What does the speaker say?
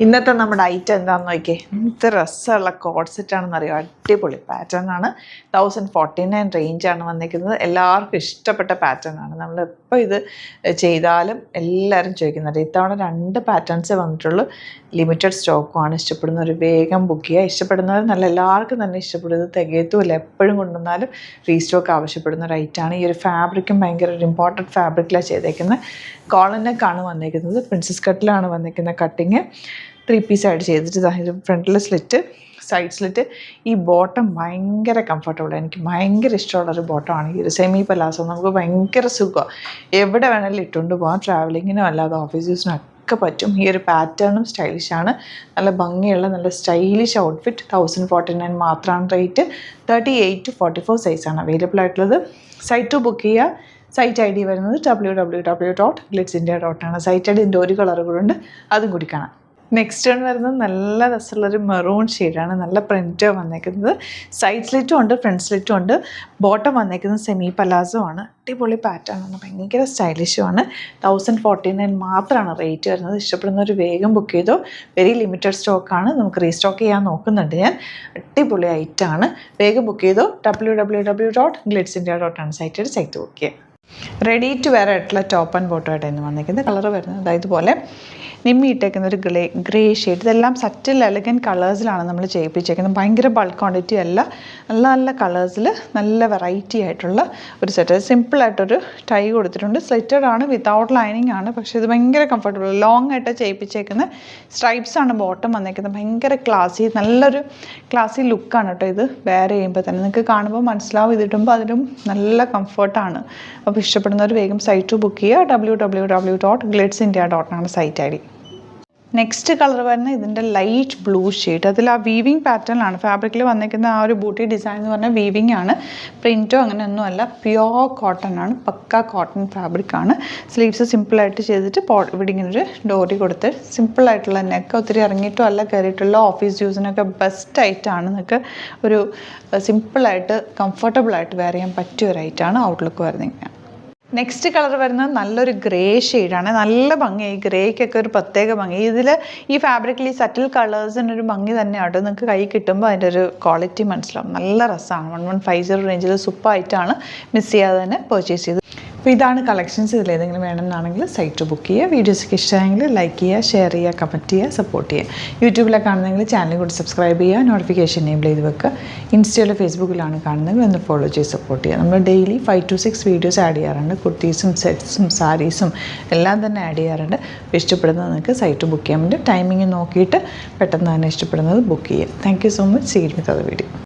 ഇന്നത്തെ നമ്മുടെ ഐറ്റം എന്താണെന്ന് നോക്കിയേ, എന്ത് രസമുള്ള കോഡ് സെറ്റാണെന്ന് അറിയാം. അടിപൊളി പാറ്റേൺ ആണ്. 1049 റേഞ്ചാണ് വന്നിരിക്കുന്നത്. എല്ലാവർക്കും ഇഷ്ടപ്പെട്ട പാറ്റേൺ ആണ്. നമ്മളെപ്പോൾ ഇത് ചെയ്താലും എല്ലാവരും ചോദിക്കുന്നുണ്ട്. ഇത്തവണ 2 പാറ്റേൺസേ വന്നിട്ടുള്ളൂ. ലിമിറ്റഡ് സ്റ്റോക്കുമാണ്. ഇഷ്ടപ്പെടുന്നവർ വേഗം ബുക്ക് ചെയ്യുക. ഇഷ്ടപ്പെടുന്നവർ നല്ല എല്ലാവർക്കും തന്നെ ഇഷ്ടപ്പെടുന്നത് തികയത്തുമില്ല. എപ്പോഴും കൊണ്ടുവന്നാലും റീസ്റ്റോക്ക് ആവശ്യപ്പെടുന്ന ഒരു ഐറ്റമാണ്. ഈ ഒരു ഫാബ്രിക്കും ഭയങ്കര ഒരു ഇമ്പോർട്ടൻറ്റ് ഫാബ്രിക്കിലാണ് ചെയ്തേക്കുന്നത്. കോളർ നെക്കാണ് വന്നിരിക്കുന്നത്. പ്രിൻസസ് കട്ടിലാണ് വന്നിരിക്കുന്ന കട്ടിങ്. 3 പീസായിട്ട് ചെയ്തിട്ട് ഇത് ഫ്രണ്ടിൽ സ്ലിറ്റ്, സൈഡ് സ്ലിറ്റ്. ഈ ബോട്ടം ഭയങ്കര കംഫർട്ടബിൾ. എനിക്ക് ഭയങ്കര ഇഷ്ടമുള്ളൊരു ബോട്ടമാണ് ഈ ഒരു സെമി പലാസോ. നമുക്ക് ഭയങ്കര സുഖമാണ്. എവിടെ വേണമെങ്കിലും ഇട്ടുകൊണ്ട് പോകാം. ട്രാവലിങ്ങിനും അല്ലാതെ ഓഫീസ് യൂസിനും ഒക്കെ പറ്റും. ഈ ഒരു പാറ്റേണും സ്റ്റൈലിഷാണ്. നല്ല ഭംഗിയുള്ള നല്ല സ്റ്റൈലിഷ് ഔട്ട്ഫിറ്റ്. 1049 മാത്രമാണ് റേറ്റ്. 38 to 44 സൈസാണ് അവൈലബിൾ ആയിട്ടുള്ളത്. സൈറ്റ് ബുക്ക് ചെയ്യുക. സൈറ്റ് ഐ ഡി വരുന്നത് www.glitzindia.com ആണ്. സൈറ്റ് ഐ ഡിൻ്റെ ഒരു കളർ കൂടെ ഉണ്ട്, അതും കൂടി കാണാം. നെക്സ്റ്റ് ആണ് വരുന്നത് നല്ല രസമുള്ളൊരു മെറൂൺ ഷെയ്ഡാണ്. നല്ല പ്രിൻറ്റ് വന്നേക്കുന്നത്. സൈഡ് സ്ലിറ്റും ഉണ്ട്, ഫ്രണ്ട് സ്ലിറ്റും ഉണ്ട്. ബോട്ടം വന്നേക്കുന്നത് സെമി പലാസോ ആണ്. അടിപൊളി പാറ്റേൺ ആണ്, ഭയങ്കര സ്റ്റൈലിഷുമാണ്. 1049 മാത്രമാണ് റേറ്റ് വരുന്നത്. ഇഷ്ടപ്പെടുന്നവർ വേഗം ബുക്ക് ചെയ്തോ. വെരി ലിമിറ്റഡ് സ്റ്റോക്കാണ്. നമുക്ക് റീസ്റ്റോക്ക് ചെയ്യാൻ നോക്കുന്നുണ്ട് ഞാൻ. അടിപൊളി ഐറ്റമാണ്. വേഗം ബുക്ക് ചെയ്തോ. www.glitzindia.com ആണ് സൈറ്റ് ബുക്ക് ചെയ്യുക. റെഡി ടു വെയർ ആയിട്ടുള്ള ടോപ്പ് ആൻഡ് ബോട്ടം ആയിട്ടാണ് വന്നിരിക്കുന്നത്. കളർ വരുന്നത് അതായത് ഇതുപോലെ നിമ്മി ഇട്ടേക്കുന്ന ഒരു ഗ്രേ ഷെയ്ഡ്. ഇതെല്ലാം സറ്റിൽ എലഗൻ കളേഴ്സിലാണ് നമ്മൾ ചെയ്യിപ്പിച്ചേക്കുന്നത്. ഭയങ്കര ബൾക്ക് ക്വാണ്ടിറ്റി അല്ല, നല്ല നല്ല കളേഴ്സിൽ നല്ല വെറൈറ്റി ആയിട്ടുള്ള ഒരു സെറ്റ്. സിമ്പിളായിട്ടൊരു ടൈ കൊടുത്തിട്ടുണ്ട്. സ്ലിറ്റഡ് ആണ്, വിത്തൗട്ട് ലൈനിങ് ആണ്. പക്ഷേ ഇത് ഭയങ്കര കംഫർട്ടബിൾ. ലോങ് ആയിട്ട് ചെയ്യിപ്പിച്ചേക്കുന്ന സ്ട്രൈപ്സ് ആണ് ബോട്ടം വന്നിരിക്കുന്നത്. ഭയങ്കര ക്ലാസി, നല്ലൊരു ക്ലാസി ലുക്കാണ് കേട്ടോ ഇത് വെയർ ചെയ്യുമ്പോൾ തന്നെ. നിങ്ങൾക്ക് കാണുമ്പോൾ മനസ്സിലാവും. ഇതിടുമ്പോൾ അതിലും നല്ല കംഫർട്ടാണ്. അപ്പോൾ ഇഷ്ടപ്പെടുന്നവർ വേഗം സൈറ്റ് ബുക്ക് ചെയ്യുക. www.glitzindia.com ആണ് സൈറ്റ് ഐ ഡി. നെക്സ്റ്റ് കളർ വരുന്നത് ഇതിൻ്റെ ലൈറ്റ് ബ്ലൂ ഷെയ്ഡ്. അതിൽ ആ വീവിങ് പാറ്റേണിലാണ് ഫാബ്രിക്കിൽ വന്നിരിക്കുന്ന ആ ഒരു ബൂട്ടി ഡിസൈൻ എന്ന് പറഞ്ഞാൽ വീവിങ് ആണ്. പ്രിൻറ്റോ അങ്ങനെയൊന്നുമല്ല, പ്യുവർ കോട്ടൺ ആണ്. പക്ക കോട്ടൺ ഫാബ്രിക്കാണ്. സ്ലീവ്സ് സിമ്പിളായിട്ട് ചെയ്തിട്ട് ഇവിടെ ഇങ്ങനെ ഒരു ഡോറി കൊടുത്ത് സിമ്പിളായിട്ടുള്ള നെക്ക്. ഒത്തിരി ഇറങ്ങിയിട്ടോ അല്ല കയറിയിട്ടുള്ള ഓഫീസ് യൂസിനൊക്കെ ബെസ്റ്റ് ഐറ്റാണ്. നിങ്ങൾക്ക് ഒരു സിമ്പിളായിട്ട് കംഫർട്ടബിളായിട്ട് വെയർ ചെയ്യാൻ പറ്റിയ ഒരു ഐറ്റാണ്. ഔട്ട്ലുക്ക് വരുന്നത്. നെക്സ്റ്റ് കളർ വരുന്നത് നല്ലൊരു ഗ്രേ ഷെയ്ഡാണ്. നല്ല ഭംഗി. ഈ ഗ്രേക്കൊക്കെ ഒരു പ്രത്യേക ഭംഗി. ഇതിൽ ഈ ഫാബ്രിക്കിൽ ഈ സറ്റിൽ കളേഴ്സിനൊരു ഭംഗി തന്നെയാണ്. നിങ്ങൾക്ക് കൈ കിട്ടുമ്പോൾ അതിൻ്റെ ഒരു ക്വാളിറ്റി മനസ്സിലാവും. നല്ല രസമാണ്. 1150 റേഞ്ചിൽ സൂപ്പറായിട്ടാണ്. മിസ് ചെയ്യാതെ തന്നെ പർച്ചേസ് ചെയ്ത്. അപ്പോൾ ഇതാണ് കളക്ഷൻസ്. ഇതിലേതെങ്കിലും വേണമെന്നാണെങ്കിൽ സൈറ്റ് ബുക്ക് ചെയ്യുക. വീഡിയോസൊക്കെ ഇഷ്ടമായെങ്കിൽ ലൈക്ക് ചെയ്യുക, ഷെയർ ചെയ്യുക, കമൻറ്റ് ചെയ്യുക, സപ്പോർട്ട് ചെയ്യുക. യൂട്യൂബിലൊക്കെ കാണുന്നെങ്കിൽ ചാനൽ കൂടി സബ്സ്ക്രൈബ് ചെയ്യുക, നോട്ടിഫിക്കേഷൻ എനേബിൾ ചെയ്ത് വെക്കുക. ഇൻസ്റ്റയിലോ ഫേസ്ബുക്കിലാണ് കാണുന്നതെങ്കിൽ ഒന്ന് ഫോളോ ചെയ്ത് സപ്പോർട്ട് ചെയ്യുക. നമ്മൾ ഡെയിലി 5 to 6 വീഡിയോസ് ആഡ് ചെയ്യാറുണ്ട്. കുർത്തീസും സെറ്റ്സും സാരീസും എല്ലാം തന്നെ ആഡ് ചെയ്യാറുണ്ട്. ഇഷ്ടപ്പെടുന്നത് നിങ്ങൾക്ക് സൈറ്റ് ബുക്ക് ചെയ്യാൻ വേണ്ടി ടൈമിങ് നോക്കിയിട്ട് പെട്ടെന്ന് തന്നെ ഇഷ്ടപ്പെടുന്നത് ബുക്ക് ചെയ്യുക. Thank you so much. See you with other video.